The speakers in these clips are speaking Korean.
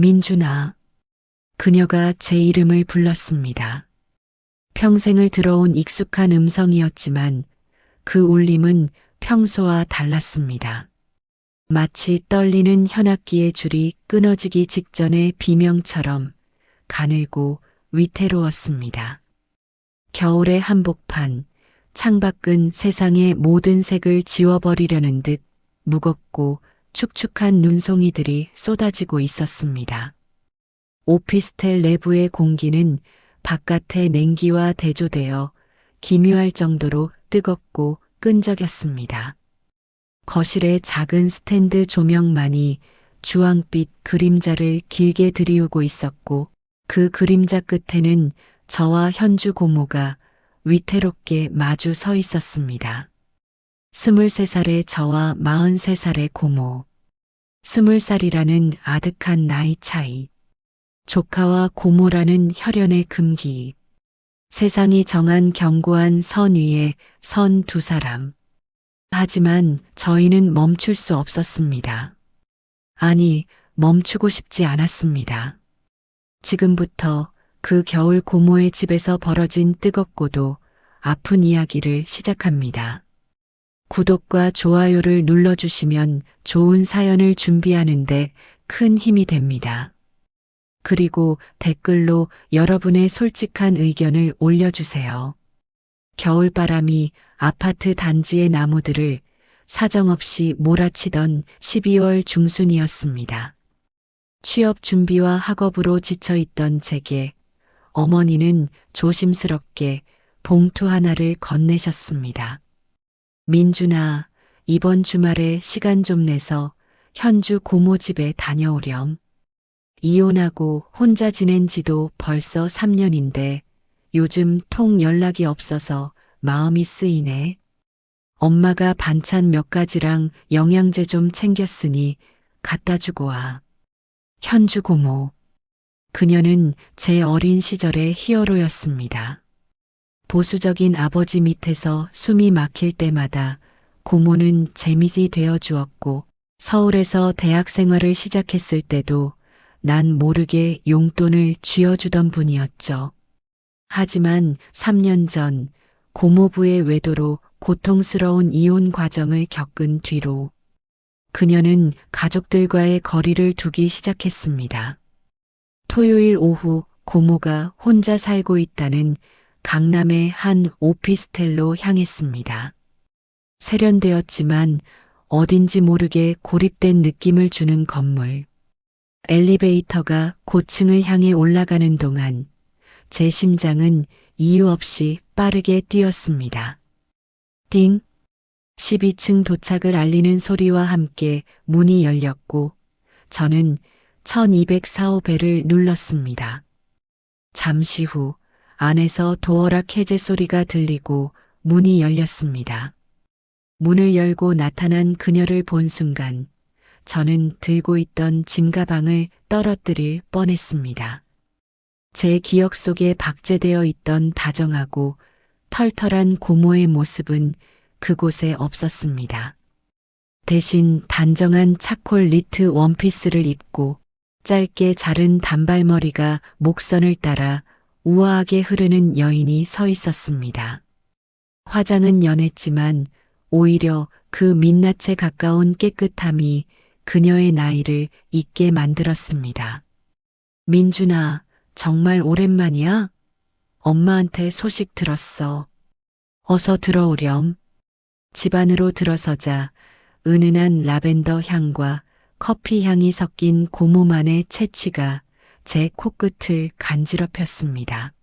민준아. 그녀가 제 이름을 불렀습니다. 평생을 들어온 익숙한 음성이었지만 그 울림은 평소와 달랐습니다. 마치 떨리는 현악기의 줄이 끊어지기 직전의 비명처럼 가늘고 위태로웠습니다. 겨울의 한복판, 창밖은 세상의 모든 색을 지워버리려는 듯 무겁고 축축한 눈송이들이 쏟아지고 있었습니다. 오피스텔 내부의 공기는 바깥의 냉기와 대조되어 기묘할 정도로 뜨겁고 끈적였습니다. 거실의 작은 스탠드 조명만이 주황빛 그림자를 길게 들이우고 있었고 그 그림자 끝에는 저와 현주 고모가 위태롭게 마주 서 있었습니다. 23살의 저와 43살의 고모. 20살이라는 아득한 나이 차이. 조카와 고모라는 혈연의 금기. 세상이 정한 견고한 선 위에 선 두 사람. 하지만 저희는 멈출 수 없었습니다. 아니, 멈추고 싶지 않았습니다. 지금부터 그 겨울 고모의 집에서 벌어진 뜨겁고도 아픈 이야기를 시작합니다. 구독과 좋아요를 눌러주시면 좋은 사연을 준비하는데 큰 힘이 됩니다. 그리고 댓글로 여러분의 솔직한 의견을 올려주세요. 겨울바람이 아파트 단지의 나무들을 사정없이 몰아치던 12월 중순이었습니다. 취업 준비와 학업으로 지쳐있던 제게 어머니는 조심스럽게 봉투 하나를 건네셨습니다. 민준아, 이번 주말에 시간 좀 내서 현주 고모 집에 다녀오렴. 이혼하고 혼자 지낸 지도 벌써 3년인데 요즘 통 연락이 없어서 마음이 쓰이네. 엄마가 반찬 몇 가지랑 영양제 좀 챙겼으니 갖다 주고 와. 현주 고모. 그녀는 제 어린 시절의 히어로였습니다. 보수적인 아버지 밑에서 숨이 막힐 때마다 고모는 재미지 되어 주었고 서울에서 대학 생활을 시작했을 때도 난 모르게 용돈을 쥐어주던 분이었죠. 하지만 3년 전 고모부의 외도로 고통스러운 이혼 과정을 겪은 뒤로 그녀는 가족들과의 거리를 두기 시작했습니다. 토요일 오후 고모가 혼자 살고 있다는 강남의 한 오피스텔로 향했습니다. 세련되었지만 어딘지 모르게 고립된 느낌을 주는 건물. 엘리베이터가 고층을 향해 올라가는 동안 제 심장은 이유 없이 빠르게 뛰었습니다. 띵! 12층 도착을 알리는 소리와 함께 문이 열렸고 저는 1204호벨을 눌렀습니다. 잠시 후 안에서 도어락 해제 소리가 들리고 문이 열렸습니다. 문을 열고 나타난 그녀를 본 순간 저는 들고 있던 짐가방을 떨어뜨릴 뻔했습니다. 제 기억 속에 박제되어 있던 다정하고 털털한 고모의 모습은 그곳에 없었습니다. 대신 단정한 차콜 니트 원피스를 입고 짧게 자른 단발머리가 목선을 따라 우아하게 흐르는 여인이 서 있었습니다. 화장은 연했지만 오히려 그 민낯에 가까운 깨끗함이 그녀의 나이를 잊게 만들었습니다. 민준아, 정말 오랜만이야? 엄마한테 소식 들었어. 어서 들어오렴. 집 안으로 들어서자 은은한 라벤더 향과 커피 향이 섞인 고모만의 채취가 제 코끝을 간지럽혔습니다.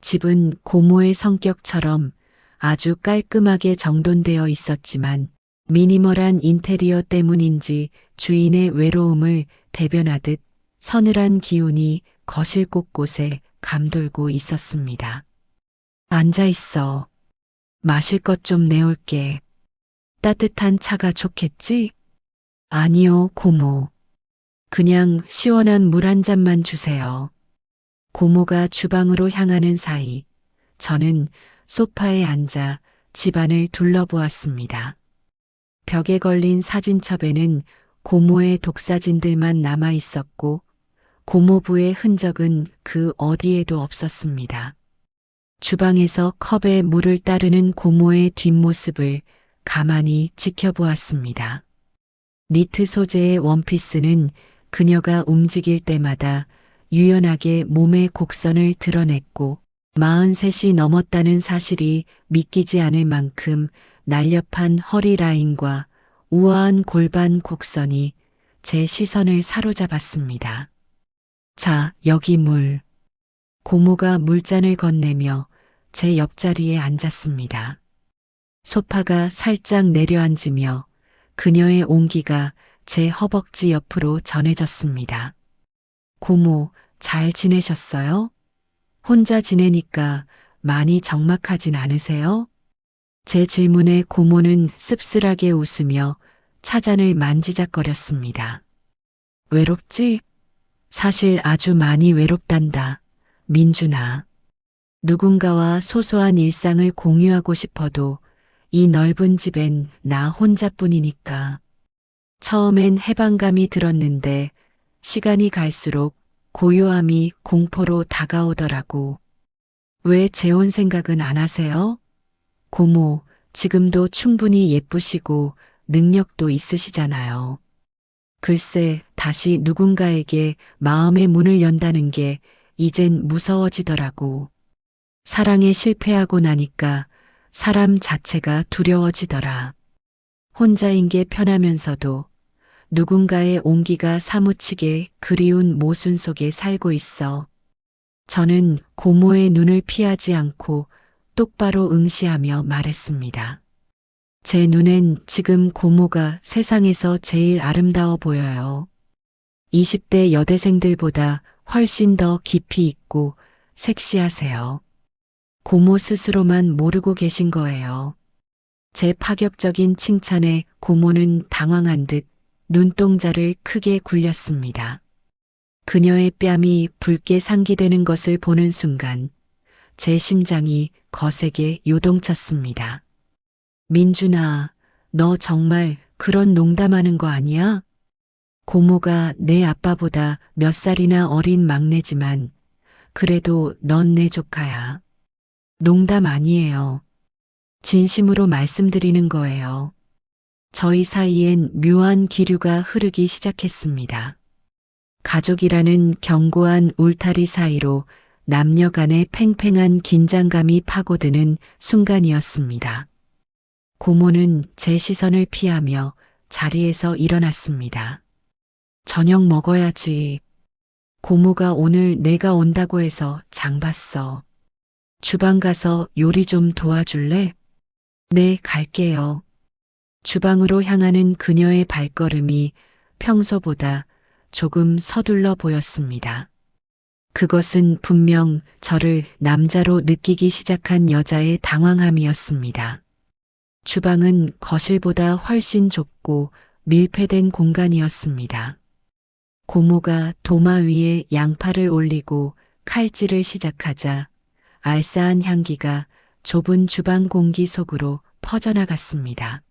집은 고모의 성격처럼 아주 깔끔하게 정돈되어 있었지만 미니멀한 인테리어 때문인지 주인의 외로움을 대변하듯 서늘한 기운이 거실 곳곳에 감돌고 있었습니다. 앉아 있어. 마실 것 좀 내올게. 따뜻한 차가 좋겠지? 아니요, 고모. 그냥 시원한 물 한 잔만 주세요. 고모가 주방으로 향하는 사이 저는 소파에 앉아 집안을 둘러보았습니다. 벽에 걸린 사진첩에는 고모의 독사진들만 남아 있었고 고모부의 흔적은 그 어디에도 없었습니다. 주방에서 컵에 물을 따르는 고모의 뒷모습을 가만히 지켜보았습니다. 니트 소재의 원피스는 그녀가 움직일 때마다 유연하게 몸의 곡선을 드러냈고 43이 넘었다는 사실이 믿기지 않을 만큼 날렵한 허리 라인과 우아한 골반 곡선이 제 시선을 사로잡았습니다. 자, 여기 물. 고모가 물잔을 건네며 제 옆자리에 앉았습니다. 소파가 살짝 내려앉으며 그녀의 온기가 제 허벅지 옆으로 전해졌습니다. 고모, 잘 지내셨어요? 혼자 지내니까 많이 적막하진 않으세요? 제 질문에 고모는 씁쓸하게 웃으며 차잔을 만지작거렸습니다. 외롭지? 사실 아주 많이 외롭단다. 민준아. 누군가와 소소한 일상을 공유하고 싶어도 이 넓은 집엔 나 혼자뿐이니까. 처음엔 해방감이 들었는데 시간이 갈수록 고요함이 공포로 다가오더라고. 왜 재혼 생각은 안 하세요? 고모, 지금도 충분히 예쁘시고 능력도 있으시잖아요. 글쎄, 다시 누군가에게 마음의 문을 연다는 게 이젠 무서워지더라고. 사랑에 실패하고 나니까 사람 자체가 두려워지더라. 혼자인 게 편하면서도 누군가의 온기가 사무치게 그리운 모순 속에 살고 있어. 저는 고모의 눈을 피하지 않고 똑바로 응시하며 말했습니다. 제 눈엔 지금 고모가 세상에서 제일 아름다워 보여요. 20대 여대생들보다 훨씬 더 깊이 있고 섹시하세요. 고모 스스로만 모르고 계신 거예요. 제 파격적인 칭찬에 고모는 당황한 듯 눈동자를 크게 굴렸습니다. 그녀의 뺨이 붉게 상기되는 것을 보는 순간 제 심장이 거세게 요동쳤습니다. 민준아, 너 정말 그런 농담하는 거 아니야? 고모가 내 아빠보다 몇 살이나 어린 막내지만 그래도 넌 내 조카야. 농담 아니에요. 진심으로 말씀드리는 거예요. 저희 사이엔 묘한 기류가 흐르기 시작했습니다. 가족이라는 견고한 울타리 사이로 남녀 간의 팽팽한 긴장감이 파고드는 순간이었습니다. 고모는 제 시선을 피하며 자리에서 일어났습니다. 저녁 먹어야지. 고모가 오늘 내가 온다고 해서 장 봤어. 주방 가서 요리 좀 도와줄래? 네, 갈게요. 주방으로 향하는 그녀의 발걸음이 평소보다 조금 서둘러 보였습니다. 그것은 분명 저를 남자로 느끼기 시작한 여자의 당황함이었습니다. 주방은 거실보다 훨씬 좁고 밀폐된 공간이었습니다. 고모가 도마 위에 양파를 올리고 칼질을 시작하자 알싸한 향기가 좁은 주방 공기 속으로 퍼져나갔습니다.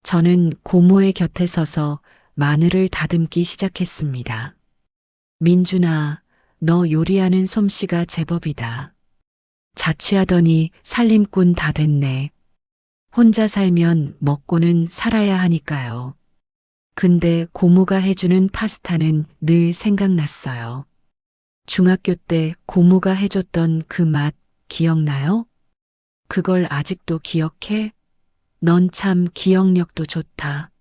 저는 고모의 곁에 서서 마늘을 다듬기 시작했습니다. 민준아, 너 요리하는 솜씨가 제법이다. 자취하더니 살림꾼 다 됐네. 혼자 살면 먹고는 살아야 하니까요. 근데 고모가 해주는 파스타는 늘 생각났어요. 중학교 때 고모가 해줬던 그 맛 기억나요? 그걸 아직도 기억해? 넌 참 기억력도 좋다.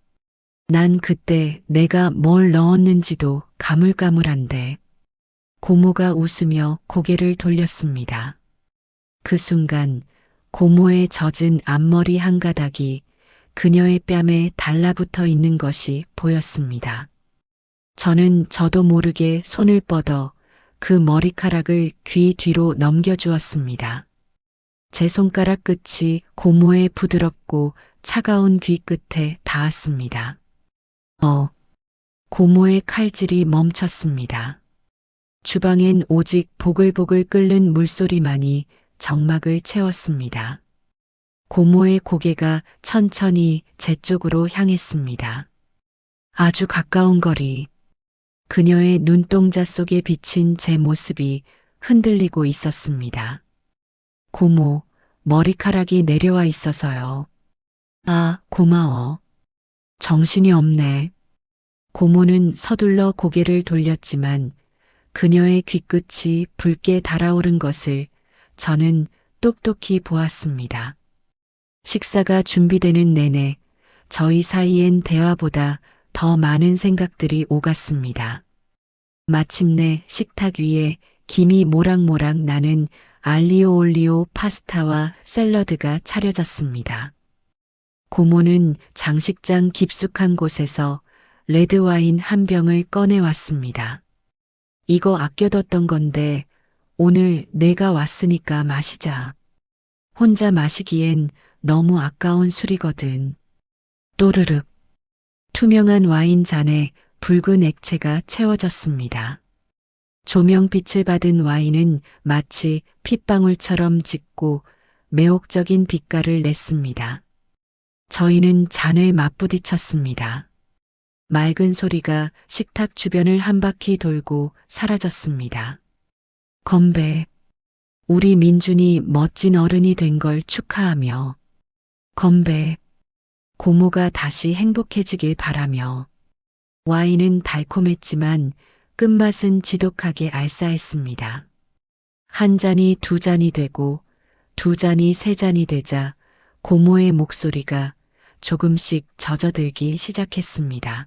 난 그때 내가 뭘 넣었는지도 가물가물한데. 고모가 웃으며 고개를 돌렸습니다. 그 순간 고모의 젖은 앞머리 한 가닥이 그녀의 뺨에 달라붙어 있는 것이 보였습니다. 저도 모르게 손을 뻗어 그 머리카락을 귀 뒤로 넘겨주었습니다. 제 손가락 끝이 고모의 부드럽고 차가운 귀 끝에 닿았습니다. 고모의 칼질이 멈췄습니다. 주방엔 오직 보글보글 끓는 물소리만이 정막을 채웠습니다. 고모의 고개가 천천히 제 쪽으로 향했습니다. 아주 가까운 거리. 그녀의 눈동자 속에 비친 제 모습이 흔들리고 있었습니다. 고모, 머리카락이 내려와 있어서요. 아, 고마워. 정신이 없네. 고모는 서둘러 고개를 돌렸지만 그녀의 귀끝이 붉게 달아오른 것을 저는 똑똑히 보았습니다. 식사가 준비되는 내내 저희 사이엔 대화보다 더 많은 생각들이 오갔습니다. 마침내 식탁 위에 김이 모락모락 나는 알리오 올리오 파스타와 샐러드가 차려졌습니다. 고모는 장식장 깊숙한 곳에서 레드와인 한 병을 꺼내왔습니다. 이거 아껴뒀던 건데 오늘 내가 왔으니까 마시자. 혼자 마시기엔 너무 아까운 술이거든. 또르륵. 투명한 와인 잔에 붉은 액체가 채워졌습니다. 조명빛을 받은 와인은 마치 핏방울처럼 짙고 매혹적인 빛깔을 냈습니다. 저희는 잔을 맞부딪혔습니다. 맑은 소리가 식탁 주변을 한 바퀴 돌고 사라졌습니다. 건배. 우리 민준이 멋진 어른이 된 걸 축하하며. 건배. 고모가 다시 행복해지길 바라며. 와인은 달콤했지만 끝맛은 지독하게 알싸했습니다. 한 잔이 두 잔이 되고 두 잔이 세 잔이 되자 고모의 목소리가 조금씩 젖어들기 시작했습니다.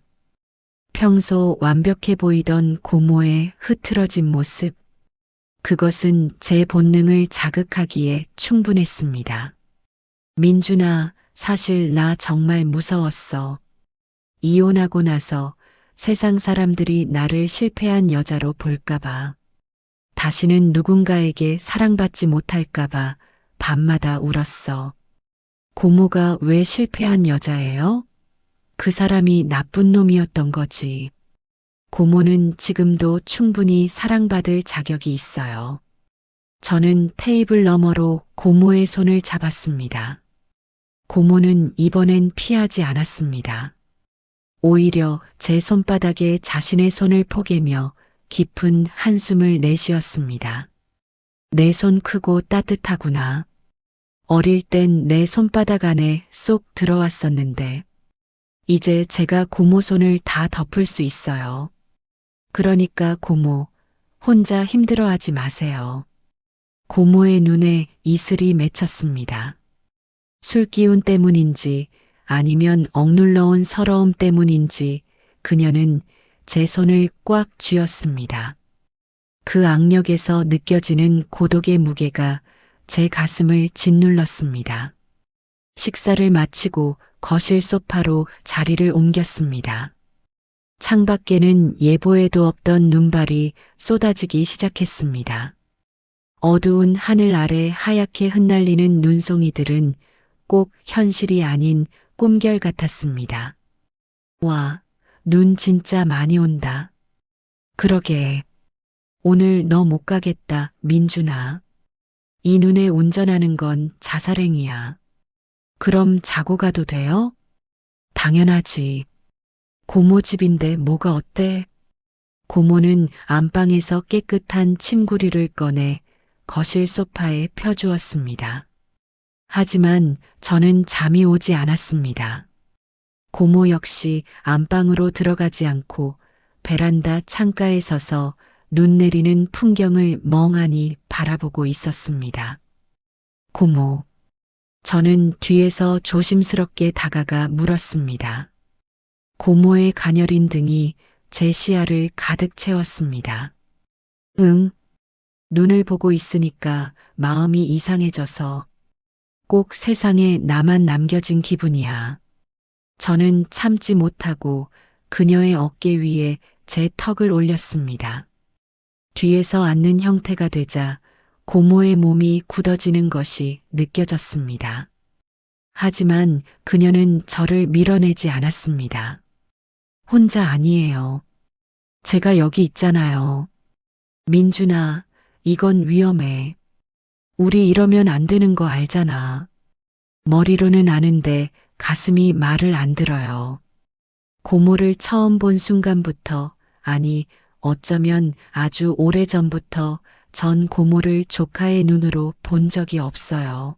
평소 완벽해 보이던 고모의 흐트러진 모습, 그것은 제 본능을 자극하기에 충분했습니다. 민준아, 사실 나 정말 무서웠어. 이혼하고 나서 세상 사람들이 나를 실패한 여자로 볼까봐, 다시는 누군가에게 사랑받지 못할까봐 밤마다 울었어. 고모가 왜 실패한 여자예요? 그 사람이 나쁜 놈이었던 거지. 고모는 지금도 충분히 사랑받을 자격이 있어요. 저는 테이블 너머로 고모의 손을 잡았습니다. 고모는 이번엔 피하지 않았습니다. 오히려 제 손바닥에 자신의 손을 포개며 깊은 한숨을 내쉬었습니다. 내 손 크고 따뜻하구나. 어릴 땐 내 손바닥 안에 쏙 들어왔었는데 이제 제가 고모 손을 다 덮을 수 있어요. 그러니까 고모, 혼자 힘들어하지 마세요. 고모의 눈에 이슬이 맺혔습니다. 술 기운 때문인지 아니면 억눌러온 서러움 때문인지 그녀는 제 손을 꽉 쥐었습니다. 그 악력에서 느껴지는 고독의 무게가 제 가슴을 짓눌렀습니다. 식사를 마치고 거실 소파로 자리를 옮겼습니다. 창밖에는 예보에도 없던 눈발이 쏟아지기 시작했습니다. 어두운 하늘 아래 하얗게 흩날리는 눈송이들은 꼭 현실이 아닌 꿈결 같았습니다. 와, 눈 진짜 많이 온다. 그러게. 오늘 너 못 가겠다, 민준아. 이 눈에 운전하는 건 자살행위야. 그럼 자고 가도 돼요? 당연하지. 고모 집인데 뭐가 어때? 고모는 안방에서 깨끗한 침구류를 꺼내 거실 소파에 펴주었습니다. 하지만 저는 잠이 오지 않았습니다. 고모 역시 안방으로 들어가지 않고 베란다 창가에 서서 눈 내리는 풍경을 멍하니 바라보고 있었습니다. 고모. 저는 뒤에서 조심스럽게 다가가 물었습니다. 고모의 가녀린 등이 제 시야를 가득 채웠습니다. 응. 눈을 보고 있으니까 마음이 이상해져서 꼭 세상에 나만 남겨진 기분이야. 저는 참지 못하고 그녀의 어깨 위에 제 턱을 올렸습니다. 뒤에서 앉는 형태가 되자 고모의 몸이 굳어지는 것이 느껴졌습니다. 하지만 그녀는 저를 밀어내지 않았습니다. 혼자 아니에요. 제가 여기 있잖아요. 민준아, 이건 위험해. 우리 이러면 안 되는 거 알잖아. 머리로는 아는데 가슴이 말을 안 들어요. 고모를 처음 본 순간부터 아니, 어쩌면 아주 오래전부터 전 고모를 조카의 눈으로 본 적이 없어요.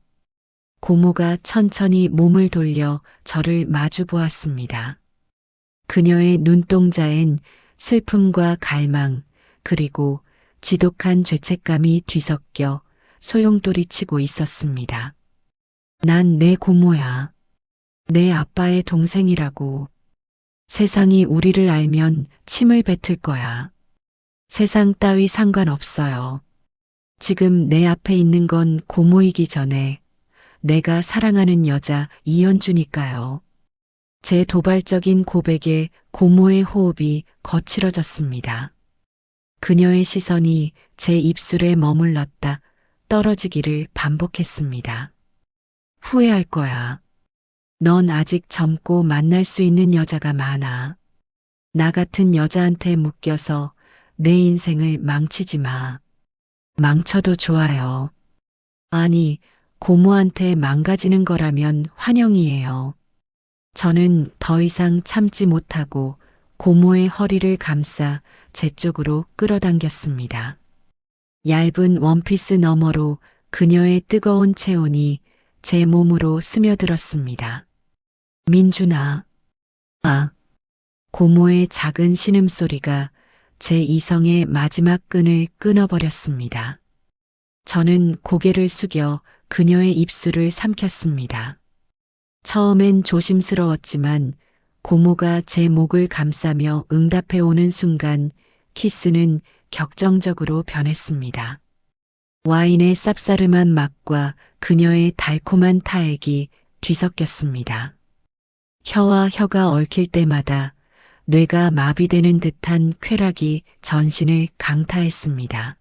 고모가 천천히 몸을 돌려 저를 마주 보았습니다. 그녀의 눈동자엔 슬픔과 갈망, 그리고 지독한 죄책감이 뒤섞여 소용돌이치고 있었습니다. 난 내 고모야. 내 아빠의 동생이라고. 세상이 우리를 알면 침을 뱉을 거야. 세상 따위 상관없어요. 지금 내 앞에 있는 건 고모이기 전에 내가 사랑하는 여자 이현주니까요. 제 도발적인 고백에 고모의 호흡이 거칠어졌습니다. 그녀의 시선이 제 입술에 머물렀다 떨어지기를 반복했습니다. 후회할 거야. 넌 아직 젊고 만날 수 있는 여자가 많아. 나 같은 여자한테 묶여서 내 인생을 망치지 마. 망쳐도 좋아요. 아니, 고모한테 망가지는 거라면 환영이에요. 저는 더 이상 참지 못하고 고모의 허리를 감싸 제 쪽으로 끌어당겼습니다. 얇은 원피스 너머로 그녀의 뜨거운 체온이 제 몸으로 스며들었습니다. 민준아. 아. 고모의 작은 신음소리가 제 이성의 마지막 끈을 끊어버렸습니다. 저는 고개를 숙여 그녀의 입술을 삼켰습니다. 처음엔 조심스러웠지만 고모가 제 목을 감싸며 응답해오는 순간 키스는 격정적으로 변했습니다. 와인의 쌉싸름한 맛과 그녀의 달콤한 타액이 뒤섞였습니다. 혀와 혀가 얽힐 때마다 뇌가 마비되는 듯한 쾌락이 전신을 강타했습니다.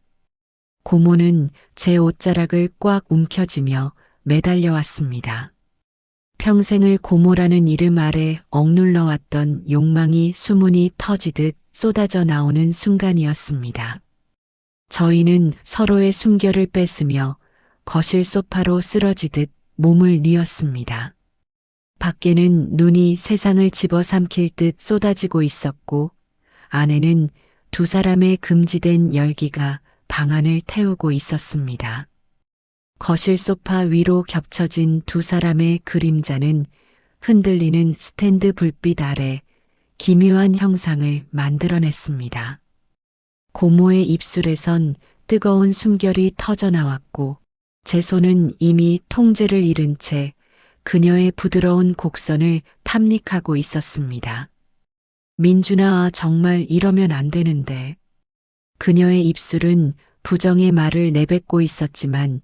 고모는 제 옷자락을 꽉 움켜쥐며 매달려 왔습니다. 평생을 고모라는 이름 아래 억눌러왔던 욕망이 수문이 터지듯 쏟아져 나오는 순간이었습니다. 저희는 서로의 숨결을 뺏으며 거실 소파로 쓰러지듯 몸을 뉘었습니다. 밖에는 눈이 세상을 집어삼킬 듯 쏟아지고 있었고 안에는 두 사람의 금지된 열기가 방안을 태우고 있었습니다. 거실 소파 위로 겹쳐진 두 사람의 그림자는 흔들리는 스탠드 불빛 아래 기묘한 형상을 만들어냈습니다. 고모의 입술에선 뜨거운 숨결이 터져나왔고 제 손은 이미 통제를 잃은 채 그녀의 부드러운 곡선을 탐닉하고 있었습니다. 민준아, 정말 이러면 안 되는데. 그녀의 입술은 부정의 말을 내뱉고 있었지만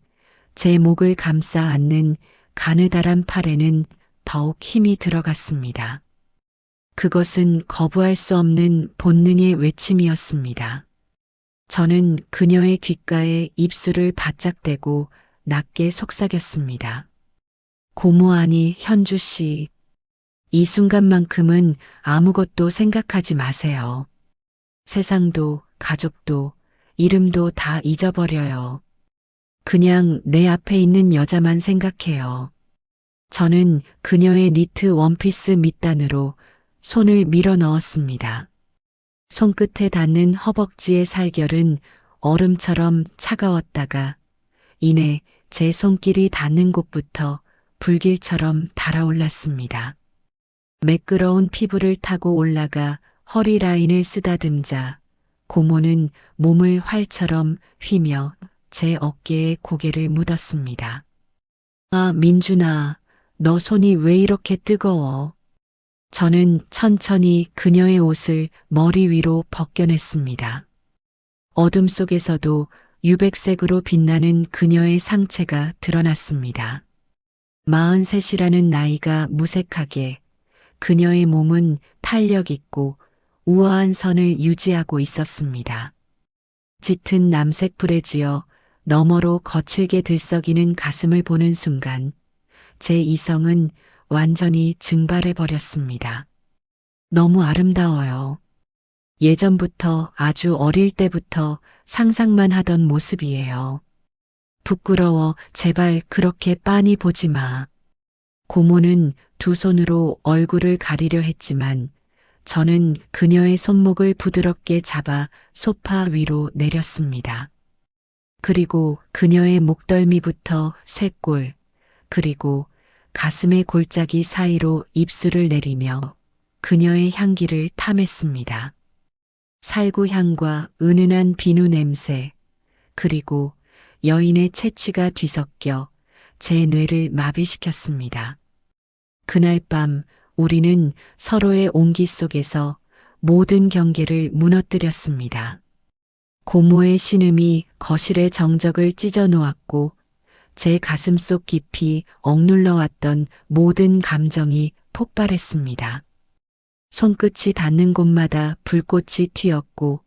제 목을 감싸 안는 가느다란 팔에는 더욱 힘이 들어갔습니다. 그것은 거부할 수 없는 본능의 외침이었습니다. 저는 그녀의 귓가에 입술을 바짝 대고 낮게 속삭였습니다. 고모 아니 현주 씨, 이 순간만큼은 아무것도 생각하지 마세요. 세상도 가족도 이름도 다 잊어버려요. 그냥 내 앞에 있는 여자만 생각해요. 저는 그녀의 니트 원피스 밑단으로 손을 밀어 넣었습니다. 손끝에 닿는 허벅지의 살결은 얼음처럼 차가웠다가 이내 제 손길이 닿는 곳부터 불길처럼 달아올랐습니다. 매끄러운 피부를 타고 올라가 허리 라인을 쓰다듬자 고모는 몸을 활처럼 휘며 제 어깨에 고개를 묻었습니다. 아, 민준아, 너 손이 왜 이렇게 뜨거워? 저는 천천히 그녀의 옷을 머리 위로 벗겨냈습니다. 어둠 속에서도 유백색으로 빛나는 그녀의 상체가 드러났습니다. 43이라는 나이가 무색하게 그녀의 몸은 탄력 있고 우아한 선을 유지하고 있었습니다. 짙은 남색 브래지어 너머로 거칠게 들썩이는 가슴을 보는 순간 제 이성은 완전히 증발해 버렸습니다. 너무 아름다워요. 예전부터 아주 어릴 때부터 상상만 하던 모습이에요. 부끄러워 제발 그렇게 빤히 보지 마. 고모는 두 손으로 얼굴을 가리려 했지만 저는 그녀의 손목을 부드럽게 잡아 소파 위로 내렸습니다. 그리고 그녀의 목덜미부터 쇄골, 그리고 가슴의 골짜기 사이로 입술을 내리며 그녀의 향기를 탐했습니다. 살구향과 은은한 비누 냄새, 그리고 여인의 채취가 뒤섞여 제 뇌를 마비시켰습니다. 그날 밤 우리는 서로의 온기 속에서 모든 경계를 무너뜨렸습니다. 고모의 신음이 거실의 정적을 찢어 놓았고 제 가슴속 깊이 억눌러 왔던 모든 감정이 폭발했습니다. 손끝이 닿는 곳마다 불꽃이 튀었고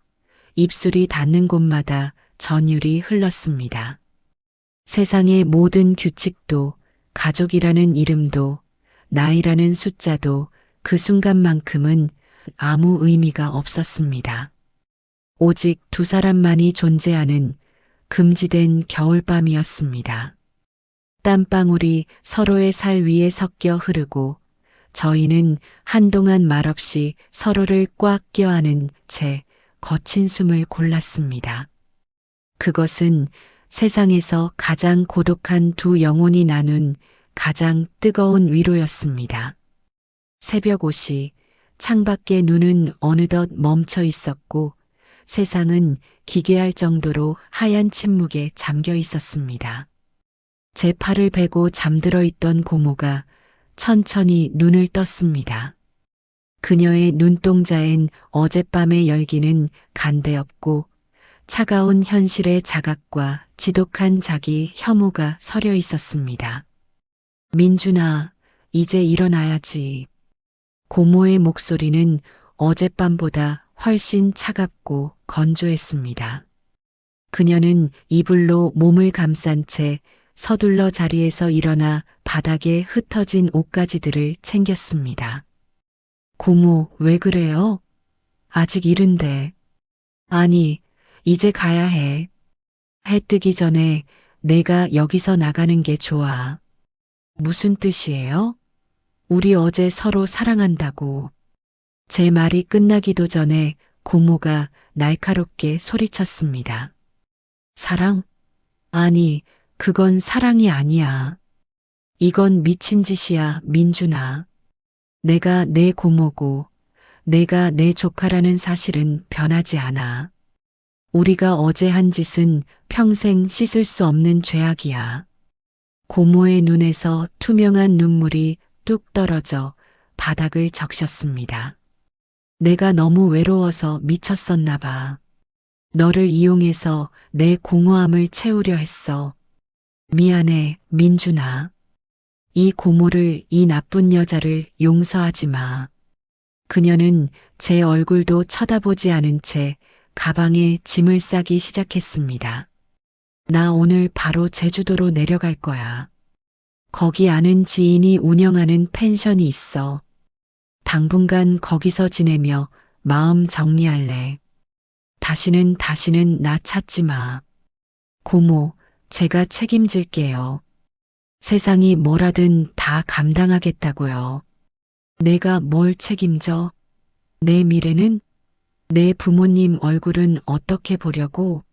입술이 닿는 곳마다 전율이 흘렀습니다. 세상의 모든 규칙도, 가족이라는 이름도, 나이라는 숫자도 그 순간만큼은 아무 의미가 없었습니다. 오직 두 사람만이 존재하는 금지된 겨울밤이었습니다. 땀방울이 서로의 살 위에 섞여 흐르고 저희는 한동안 말없이 서로를 꽉 껴안은 채 거친 숨을 골랐습니다. 그것은 세상에서 가장 고독한 두 영혼이 나눈 가장 뜨거운 위로였습니다. 새벽5시 창밖의 눈은 어느덧 멈춰 있었고 세상은 기괴할 정도로 하얀 침묵에 잠겨 있었습니다. 제 팔을 베고 잠들어 있던 고모가 천천히 눈을 떴습니다. 그녀의 눈동자엔 어젯밤의 열기는 간대없고 차가운 현실의 자각과 지독한 자기 혐오가 서려 있었습니다. 민준아, 이제 일어나야지. 고모의 목소리는 어젯밤보다 훨씬 차갑고 건조했습니다. 그녀는 이불로 몸을 감싼 채 서둘러 자리에서 일어나 바닥에 흩어진 옷가지들을 챙겼습니다. 고모, 왜 그래요? 아직 이른데. 아니, 이제 가야 해. 해 뜨기 전에 내가 여기서 나가는 게 좋아. 무슨 뜻이에요? 우리 어제 서로 사랑한다고. 제 말이 끝나기도 전에 고모가 날카롭게 소리쳤습니다. 사랑? 아니, 그건 사랑이 아니야. 이건 미친 짓이야, 민준아. 내가 내 고모고, 내가 내 조카라는 사실은 변하지 않아. 우리가 어제 한 짓은 평생 씻을 수 없는 죄악이야. 고모의 눈에서 투명한 눈물이 뚝 떨어져 바닥을 적셨습니다. 내가 너무 외로워서 미쳤었나 봐. 너를 이용해서 내 공허함을 채우려 했어. 미안해, 민준아. 이 고모를, 이 나쁜 여자를 용서하지 마. 그녀는 제 얼굴도 쳐다보지 않은 채 가방에 짐을 싸기 시작했습니다. 나 오늘 바로 제주도로 내려갈 거야. 거기 아는 지인이 운영하는 펜션이 있어. 당분간 거기서 지내며 마음 정리할래. 다시는 나 찾지 마. 고모, 제가 책임질게요. 세상이 뭐라든 다 감당하겠다고요. 내가 뭘 책임져? 내 미래는? 내 부모님 얼굴은 어떻게 보려고?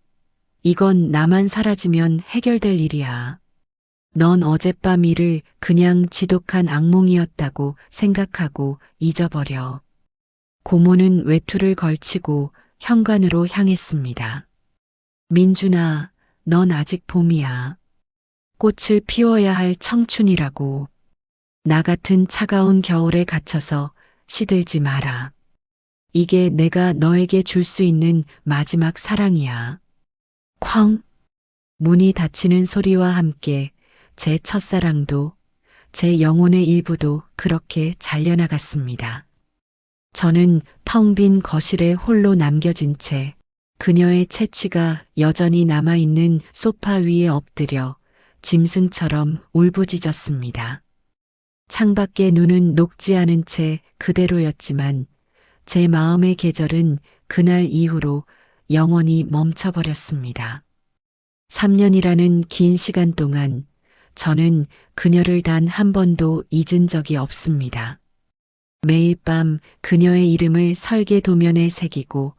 이건 나만 사라지면 해결될 일이야. 넌 어젯밤 일을 그냥 지독한 악몽이었다고 생각하고 잊어버려. 고모는 외투를 걸치고 현관으로 향했습니다. 민준아, 넌 아직 봄이야. 꽃을 피워야 할 청춘이라고. 나 같은 차가운 겨울에 갇혀서 시들지 마라. 이게 내가 너에게 줄 수 있는 마지막 사랑이야. 쾅! 문이 닫히는 소리와 함께 제 첫사랑도, 제 영혼의 일부도 그렇게 잘려나갔습니다. 저는 텅 빈 거실에 홀로 남겨진 채 그녀의 채취가 여전히 남아있는 소파 위에 엎드려 짐승처럼 울부짖었습니다. 창밖의 눈은 녹지 않은 채 그대로였지만 제 마음의 계절은 그날 이후로 영원히 멈춰버렸습니다. 3년이라는 긴 시간 동안 저는 그녀를 단 한 번도 잊은 적이 없습니다. 매일 밤 그녀의 이름을 설계 도면에 새기고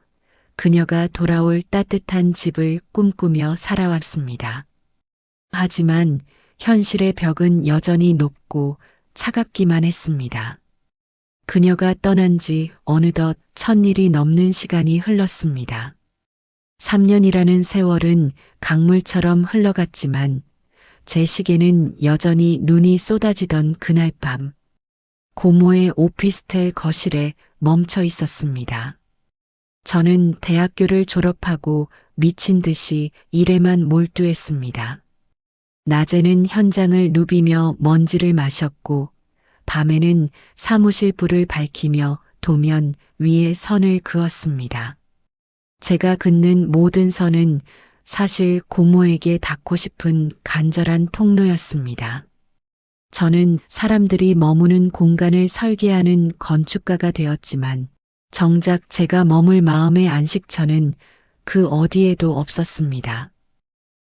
그녀가 돌아올 따뜻한 집을 꿈꾸며 살아왔습니다. 하지만 현실의 벽은 여전히 높고 차갑기만 했습니다. 그녀가 떠난 지 어느덧 1000일이 넘는 시간이 흘렀습니다. 3년이라는 세월은 강물처럼 흘러갔지만 제 시계는 여전히 눈이 쏟아지던 그날 밤 고모의 오피스텔 거실에 멈춰 있었습니다. 저는 대학교를 졸업하고 미친 듯이 일에만 몰두했습니다. 낮에는 현장을 누비며 먼지를 마셨고 밤에는 사무실 불을 밝히며 도면 위에 선을 그었습니다. 제가 긋는 모든 선은 사실 고모에게 닿고 싶은 간절한 통로였습니다. 저는 사람들이 머무는 공간을 설계하는 건축가가 되었지만 정작 제가 머물 마음의 안식처는 그 어디에도 없었습니다.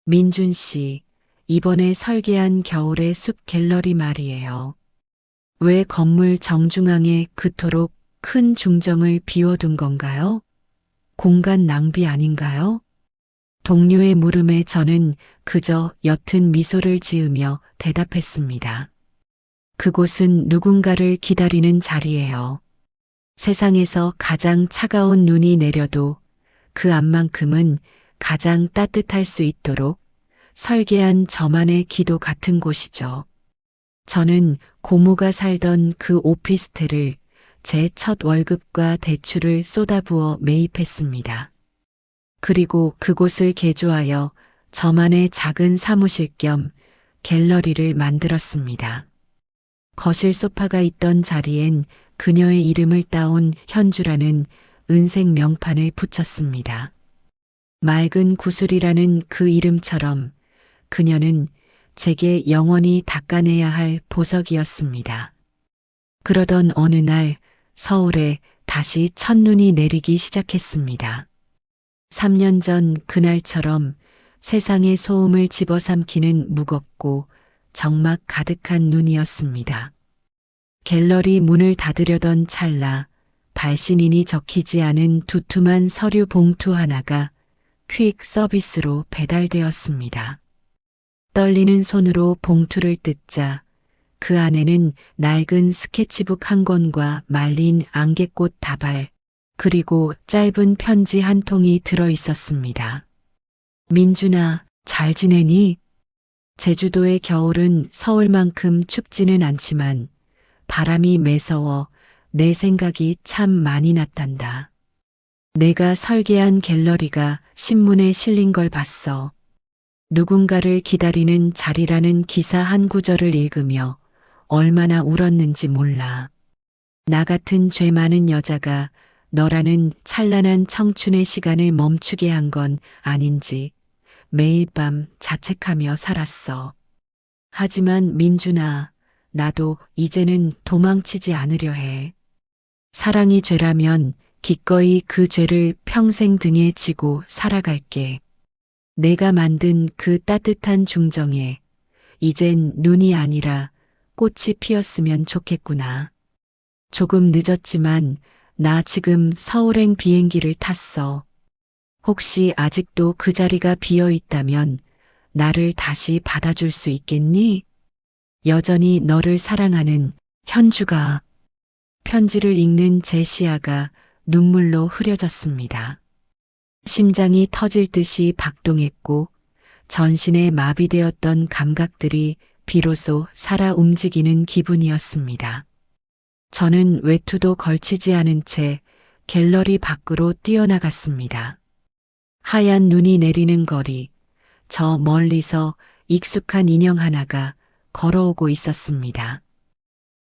민준 씨, 이번에 설계한 겨울의 숲 갤러리 말이에요. 왜 건물 정중앙에 그토록 큰 중정을 비워둔 건가요? 공간 낭비 아닌가요? 동료의 물음에 저는 그저 옅은 미소를 지으며 대답했습니다. 그곳은 누군가를 기다리는 자리예요. 세상에서 가장 차가운 눈이 내려도 그 앞만큼은 가장 따뜻할 수 있도록 설계한 저만의 기도 같은 곳이죠. 저는 고모가 살던 그 오피스텔을 제 첫 월급과 대출을 쏟아부어 매입했습니다. 그리고 그곳을 개조하여 저만의 작은 사무실 겸 갤러리를 만들었습니다. 거실 소파가 있던 자리엔 그녀의 이름을 따온 현주라는 은색 명판을 붙였습니다. 맑은 구슬이라는 그 이름처럼 그녀는 제게 영원히 닦아내야 할 보석이었습니다. 그러던 어느 날 서울에 다시 첫눈이 내리기 시작했습니다. 3년 전 그날처럼 세상의 소음을 집어삼키는 무겁고 적막 가득한 눈이었습니다. 갤러리 문을 닫으려던 찰나 발신인이 적히지 않은 두툼한 서류 봉투 하나가 퀵 서비스로 배달되었습니다. 떨리는 손으로 봉투를 뜯자 그 안에는 낡은 스케치북 한 권과 말린 안개꽃 다발, 그리고 짧은 편지 한 통이 들어 있었습니다. 민준아, 잘 지내니? 제주도의 겨울은 서울만큼 춥지는 않지만 바람이 매서워 내 생각이 참 많이 났단다. 내가 설계한 갤러리가 신문에 실린 걸 봤어. 누군가를 기다리는 자리라는 기사 한 구절을 읽으며 얼마나 울었는지 몰라. 나 같은 죄 많은 여자가 너라는 찬란한 청춘의 시간을 멈추게 한 건 아닌지 매일 밤 자책하며 살았어. 하지만 민준아, 나도 이제는 도망치지 않으려 해. 사랑이 죄라면 기꺼이 그 죄를 평생 등에 지고 살아갈게. 내가 만든 그 따뜻한 중정에 이젠 눈이 아니라 꽃이 피었으면 좋겠구나. 조금 늦었지만 나 지금 서울행 비행기를 탔어. 혹시 아직도 그 자리가 비어 있다면 나를 다시 받아줄 수 있겠니? 여전히 너를 사랑하는 현주가. 편지를 읽는 제 시야가 눈물로 흐려졌습니다. 심장이 터질 듯이 박동했고 전신에 마비되었던 감각들이 비로소 살아 움직이는 기분이었습니다. 저는 외투도 걸치지 않은 채 갤러리 밖으로 뛰어나갔습니다. 하얀 눈이 내리는 거리, 저 멀리서 익숙한 인형 하나가 걸어오고 있었습니다.